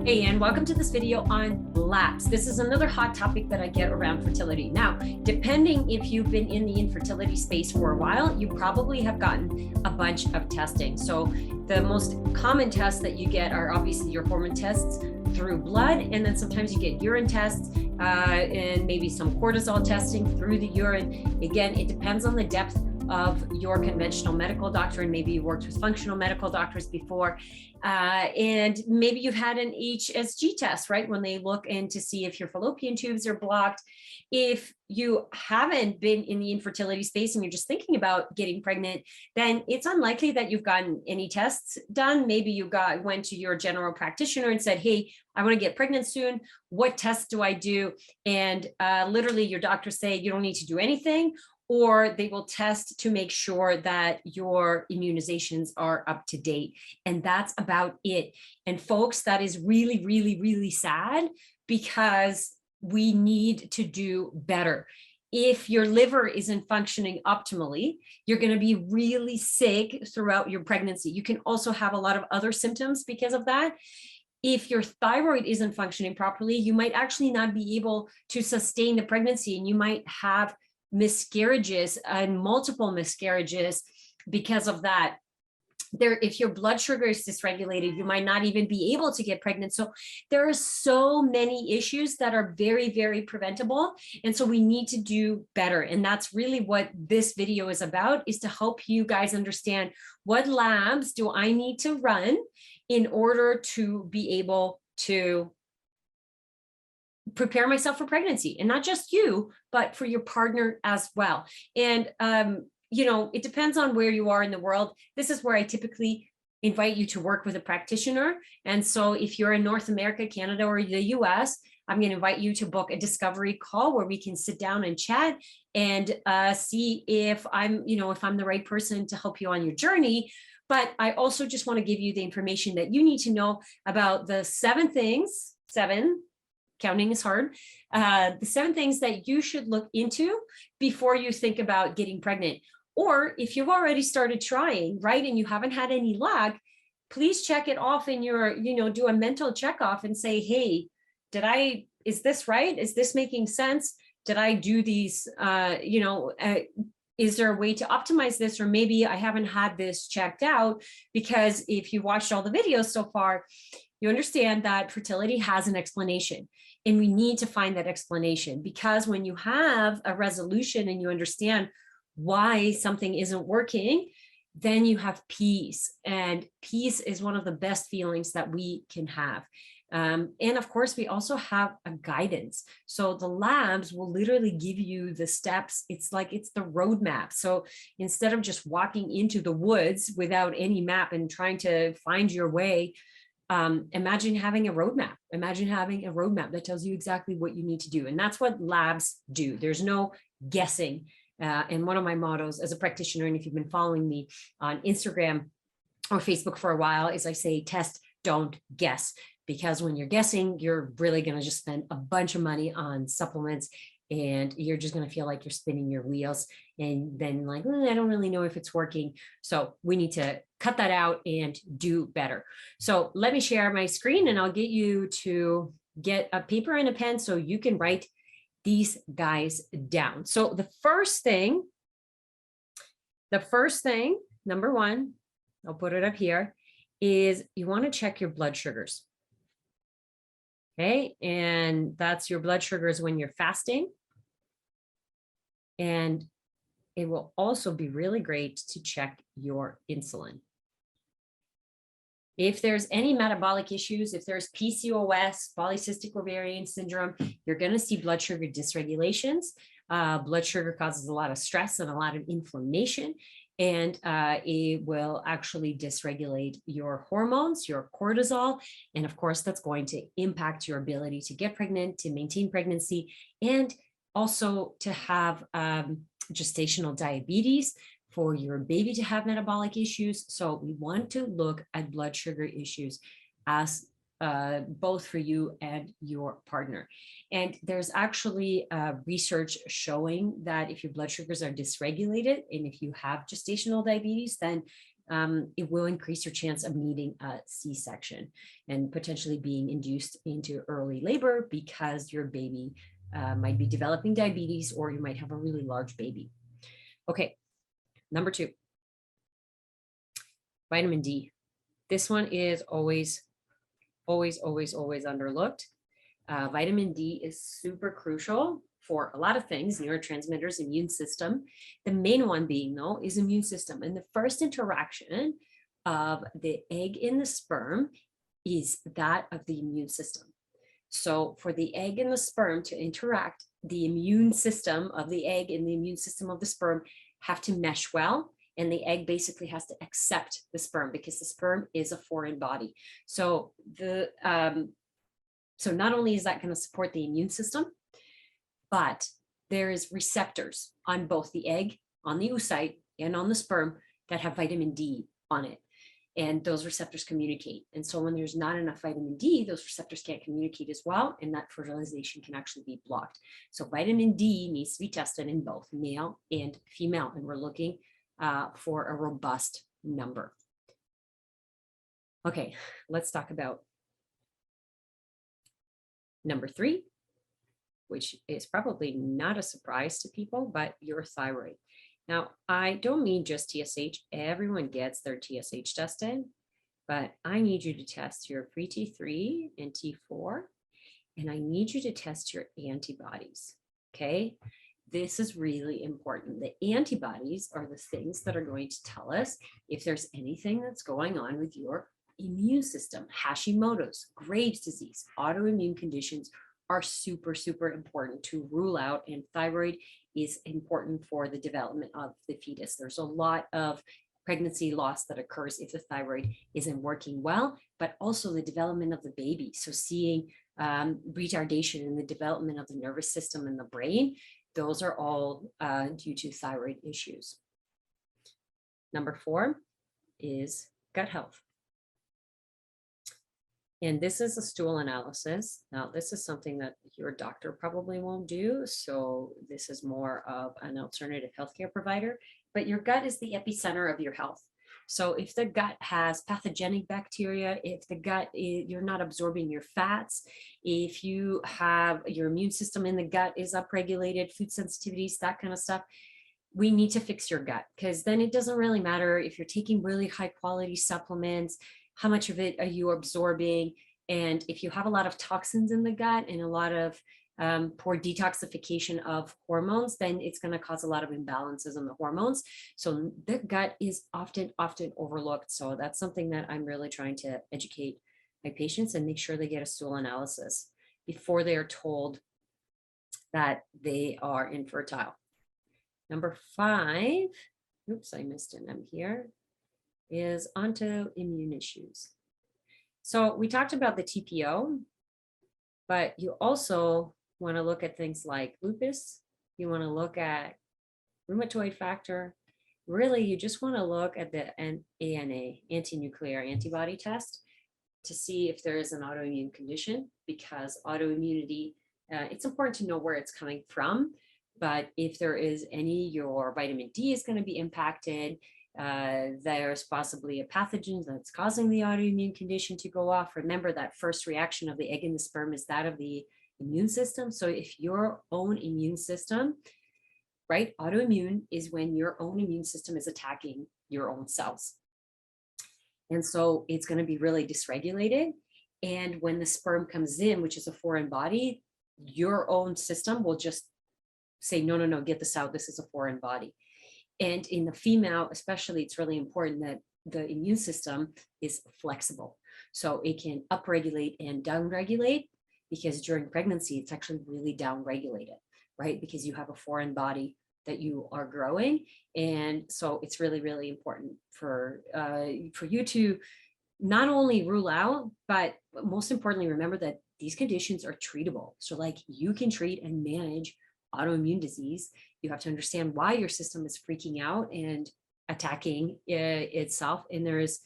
Hey, and welcome to this video on labs. This is another hot topic that I get around fertility. Now, depending if you've been in the infertility space for a while, you probably have gotten a bunch of testing. So the most common tests that you get are obviously your hormone tests through blood, and then sometimes you get urine tests and maybe some cortisol testing through the urine. Again, it depends on the depth of your conventional medical doctor, and maybe you worked with functional medical doctors before, and maybe you've had an HSG test, right, when they look in to see if your fallopian tubes are blocked. If you haven't been in the infertility space and you're just thinking about getting pregnant, then it's unlikely that you've gotten any tests done. Maybe you went to your general practitioner and said, hey, I want to get pregnant soon. What tests do I do? And literally your doctor say you don't need to do anything, or they will test to make sure that your immunizations are up to date. And that's about it. And folks, that is really, really, really sad, because we need to do better. If your liver isn't functioning optimally, you're going to be really sick throughout your pregnancy. You can also have a lot of other symptoms because of that. If your thyroid isn't functioning properly, you might actually not be able to sustain the pregnancy, and you might have miscarriages and multiple miscarriages because of that. If your blood sugar is dysregulated, you might not even be able to get pregnant. So there are so many issues that are very, very preventable. And so we need to do better. And that's really what this video is about, is to help you guys understand what labs do I need to run in order to be able to prepare myself for pregnancy, and not just you, but for your partner as well. And, it depends on where you are in the world. This is where I typically invite you to work with a practitioner. And so if you're in North America, Canada, or the US, I'm going to invite you to book a discovery call where we can sit down and chat and see if I'm the right person to help you on your journey. But I also just want to give you the information that you need to know about the seven, counting is hard, the 7 things that you should look into before you think about getting pregnant. Or if you've already started trying, right, and you haven't had any luck, please check it off in your, do a mental check off and say, hey, is this right? Is this making sense? Did I do these, is there a way to optimize this? Or maybe I haven't had this checked out, because if you watched all the videos so far, you understand that fertility has an explanation, and we need to find that explanation, because when you have a resolution and you understand why something isn't working, then you have peace, and peace is one of the best feelings that we can have. And of course, we also have a guidance. So the labs will literally give you the steps. It's the roadmap. So instead of just walking into the woods without any map and trying to find your way, imagine having a roadmap. Imagine having a roadmap that tells you exactly what you need to do. And that's what labs do. There's no guessing. And one of my mottos as a practitioner, and if you've been following me on Instagram or Facebook for a while, is I say, test, don't guess. Because when you're guessing, you're really going to just spend a bunch of money on supplements, and you're just going to feel like you're spinning your wheels, and then I don't really know if it's working. So we need to cut that out and do better. So let me share my screen, and I'll get you to get a paper and a pen so you can write these guys down. So the first thing, number one, I'll put it up here, is you want to check your blood sugars. Okay, and that's your blood sugars when you're fasting. And it will also be really great to check your insulin. If there's any metabolic issues, if there's PCOS, polycystic ovarian syndrome, you're going to see blood sugar dysregulations. Blood sugar causes a lot of stress and a lot of inflammation, and it will actually dysregulate your hormones, your cortisol. And of course, that's going to impact your ability to get pregnant, to maintain pregnancy, and also to have gestational diabetes, for your baby to have metabolic issues. So we want to look at blood sugar issues as both for you and your partner. And there's actually research showing that if your blood sugars are dysregulated, and if you have gestational diabetes, then it will increase your chance of needing a C-section and potentially being induced into early labor because your baby might be developing diabetes, or you might have a really large baby. Okay, number 2, vitamin D. This one is always underlooked. Vitamin D is super crucial for a lot of things, neurotransmitters, immune system. The main one being, though, is immune system. And the first interaction of the egg and the sperm is that of the immune system. So for the egg and the sperm to interact, the immune system of the egg and the immune system of the sperm have to mesh well. And the egg basically has to accept the sperm because the sperm is a foreign body. So so not only is that going to support the immune system, but there is receptors on both the egg, on the oocyte, and on the sperm that have vitamin D on it. And those receptors communicate. And so when there's not enough vitamin D, those receptors can't communicate as well, and that fertilization can actually be blocked. So vitamin D needs to be tested in both male and female, and we're looking for a robust number. Okay, let's talk about number 3, which is probably not a surprise to people, but your thyroid. Now, I don't mean just TSH. Everyone gets their TSH tested, but I need you to test your free T3 and T4, and I need you to test your antibodies, okay? This is really important. The antibodies are the things that are going to tell us if there's anything that's going on with your immune system. Hashimoto's, Graves' disease, autoimmune conditions are super, super important to rule out, and thyroid is important for the development of the fetus. There's a lot of pregnancy loss that occurs if the thyroid isn't working well, but also the development of the baby. So seeing retardation in the development of the nervous system and the brain, those are all due to thyroid issues. Number 4 is gut health. And this is a stool analysis. Now, this is something that your doctor probably won't do. So this is more of an alternative healthcare provider, but your gut is the epicenter of your health. So if the gut has pathogenic bacteria, if the gut, you're not absorbing your fats, if you have your immune system in the gut is upregulated, food sensitivities, that kind of stuff, we need to fix your gut, because then it doesn't really matter if you're taking really high quality supplements, how much of it are you absorbing? And if you have a lot of toxins in the gut and a lot of poor detoxification of hormones, then it's going to cause a lot of imbalances in the hormones. So the gut is often overlooked. So that's something that I'm really trying to educate my patients and make sure they get a stool analysis before they are told that they are infertile. Number 5, oops, I missed an M here, is autoimmune issues. So we talked about the TPO, but you also want to look at things like lupus. You want to look at rheumatoid factor. Really, you just want to look at the ANA, anti-nuclear antibody test, to see if there is an autoimmune condition, because autoimmunity, it's important to know where it's coming from. But if there is any, your vitamin D is going to be impacted. There's possibly a pathogen that's causing the autoimmune condition to go off. Remember that first reaction of the egg and the sperm is that of the immune system. So if your own immune system, right, autoimmune is when your own immune system is attacking your own cells. And so it's going to be really dysregulated. And when the sperm comes in, which is a foreign body, your own system will just say, no, get this out. This is a foreign body. And in the female, especially, it's really important that the immune system is flexible. So it can upregulate and downregulate, because during pregnancy, it's actually really downregulated, right? Because you have a foreign body that you are growing. And so it's really, really important for you to not only rule out, but most importantly, remember that these conditions are treatable. So like, you can treat and manage autoimmune disease. You have to understand why your system is freaking out and attacking itself. And there's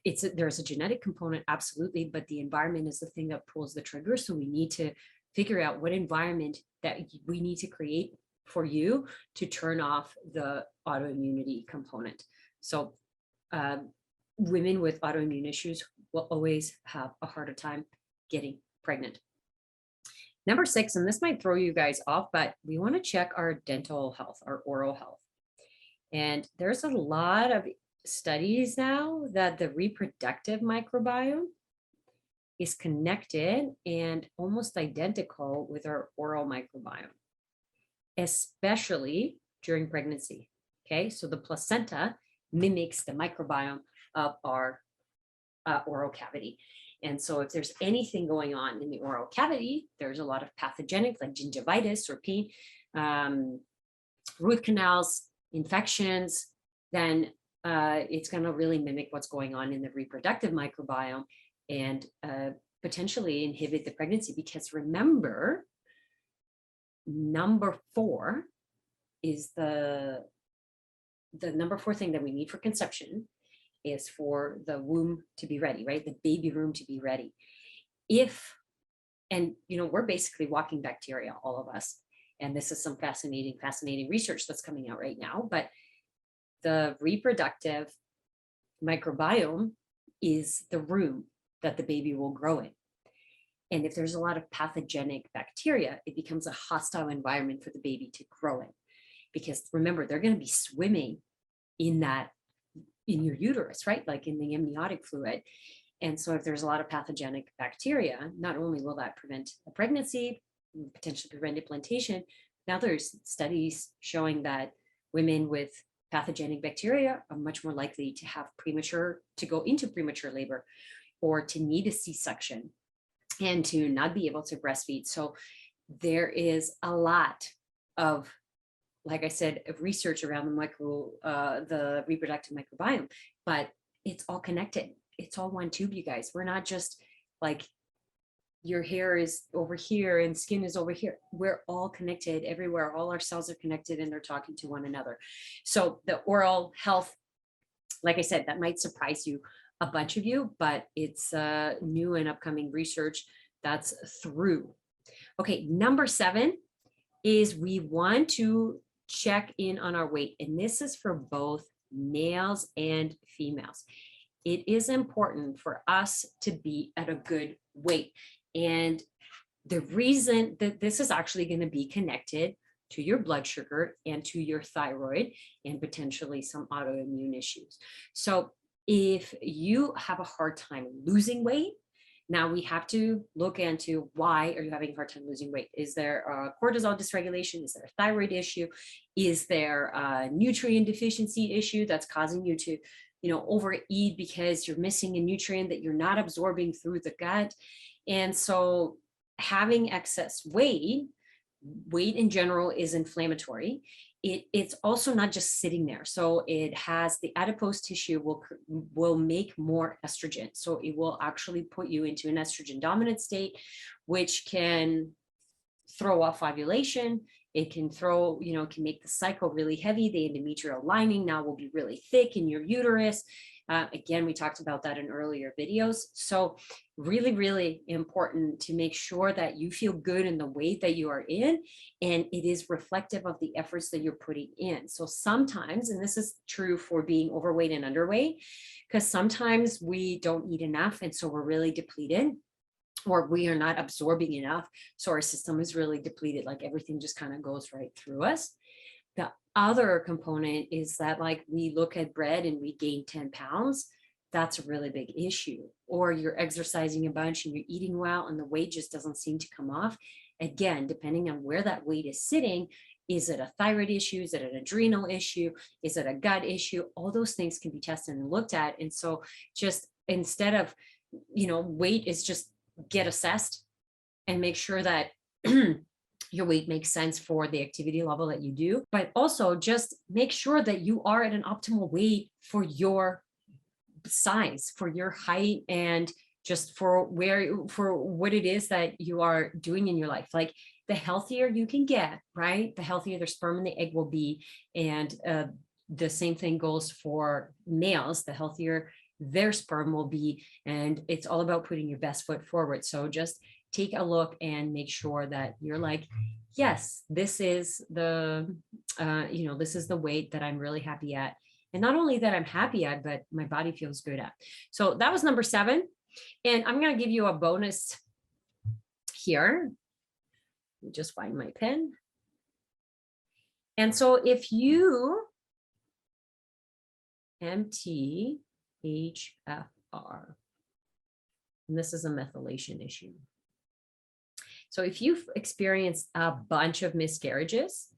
a genetic component, absolutely, but the environment is the thing that pulls the trigger. So we need to figure out what environment that we need to create for you to turn off the autoimmunity component. So women with autoimmune issues will always have a harder time getting pregnant. Number 6, and this might throw you guys off, but we want to check our dental health, our oral health. And there's a lot of studies now that the reproductive microbiome is connected and almost identical with our oral microbiome, especially during pregnancy. Okay, so the placenta mimics the microbiome of our oral cavity. And so if there's anything going on in the oral cavity, there's a lot of pathogenic like gingivitis or pain, root canals, infections, then it's going to really mimic what's going on in the reproductive microbiome and potentially inhibit the pregnancy. Because remember, number 4 is the number 4 thing that we need for conception is for the womb to be ready, right? The baby room to be ready. And we're basically walking bacteria, all of us. And this is some fascinating research that's coming out right now. But the reproductive microbiome is the room that the baby will grow in. And if there's a lot of pathogenic bacteria, it becomes a hostile environment for the baby to grow in. Because remember, they're going to be swimming in your uterus, right? Like in the amniotic fluid. And so if there's a lot of pathogenic bacteria, not only will that prevent a pregnancy, potentially prevent implantation, now there's studies showing that women with pathogenic bacteria are much more likely to go into premature labor or to need a C-section and to not be able to breastfeed. So there is a lot of, like I said, of research around the reproductive microbiome, but it's all connected. It's all one tube, you guys. We're not just like your hair is over here and skin is over here. We're all connected everywhere. All our cells are connected and they're talking to one another. So the oral health, like I said, that might surprise you, a bunch of you, but it's new and upcoming research that's through. Okay, number 7 is we want to check in on our weight. And this is for both males and females. It is important for us to be at a good weight. And the reason that this is actually going to be connected to your blood sugar and to your thyroid and potentially some autoimmune issues. So if you have a hard time losing weight, now we have to look into why are you having a hard time losing weight? Is there a cortisol dysregulation? Is there a thyroid issue? Is there a nutrient deficiency issue that's causing you to, overeat because you're missing a nutrient that you're not absorbing through the gut? And so having excess weight in general is inflammatory. It's also not just sitting there. So it has the adipose tissue will make more estrogen. So it will actually put you into an estrogen dominant state, which can throw off ovulation. It can can make the cycle really heavy. The endometrial lining now will be really thick in your uterus. Again, we talked about that in earlier videos. So really, really important to make sure that you feel good in the weight that you are in, and it is reflective of the efforts that you're putting in. So sometimes, and this is true for being overweight and underweight, because sometimes we don't eat enough, and so we're really depleted, or we are not absorbing enough. So our system is really depleted, like everything just kind of goes right through us. The other component is that like we look at bread and we gain 10 pounds. That's a really big issue. Or you're exercising a bunch and you're eating well and the weight just doesn't seem to come off. Again, depending on where that weight is sitting, is it a thyroid issue? Is it an adrenal issue? Is it a gut issue? All those things can be tested and looked at. And so just instead of, weight is just get assessed and make sure that your weight makes sense for the activity level that you do, but also just make sure that you are at an optimal weight for your size, for your height, and just for what it is that you are doing in your life. Like the healthier you can get, right? The healthier the sperm and the egg will be. And the same thing goes for males. The healthier their sperm will be. And it's all about putting your best foot forward. So just take a look and make sure that you're like, yes, this is the, this is the weight that I'm really happy at. And not only that I'm happy at, but my body feels good at. So that was number 7. And I'm going to give you a bonus here. Let me just find my pen. And so if you MTHFR, and this is a methylation issue. So if you've experienced a bunch of miscarriages,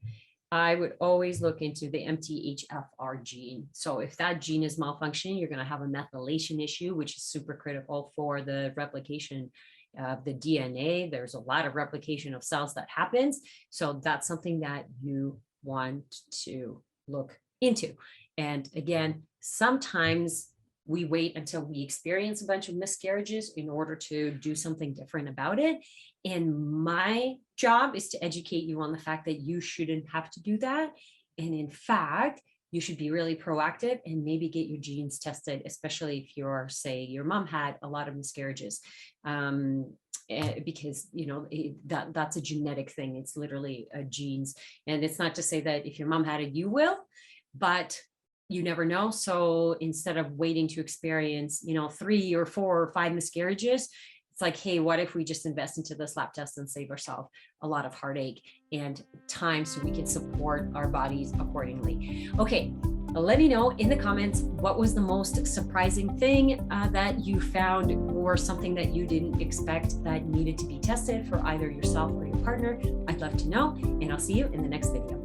I would always look into the MTHFR gene. So if that gene is malfunctioning, you're going to have a methylation issue, which is super critical for the replication of the DNA. There's a lot of replication of cells that happens. So that's something that you want to look into. And again, sometimes we wait until we experience a bunch of miscarriages in order to do something different about it. And my job is to educate you on the fact that you shouldn't have to do that. And in fact, you should be really proactive and maybe get your genes tested, especially if you're, say, your mom had a lot of miscarriages. Because, you know, that's a genetic thing. It's literally genes. And it's not to say that if your mom had it, you will, but you never know. So instead of waiting to experience, you know, 3 or 4 or 5 miscarriages, it's like, hey, what if we just invest into this lab test and save ourselves a lot of heartache and time so we can support our bodies accordingly? Okay, let me know in the comments, what was the most surprising thing that you found, or something that you didn't expect that needed to be tested for either yourself or your partner. I'd love to know, and I'll see you in the next video.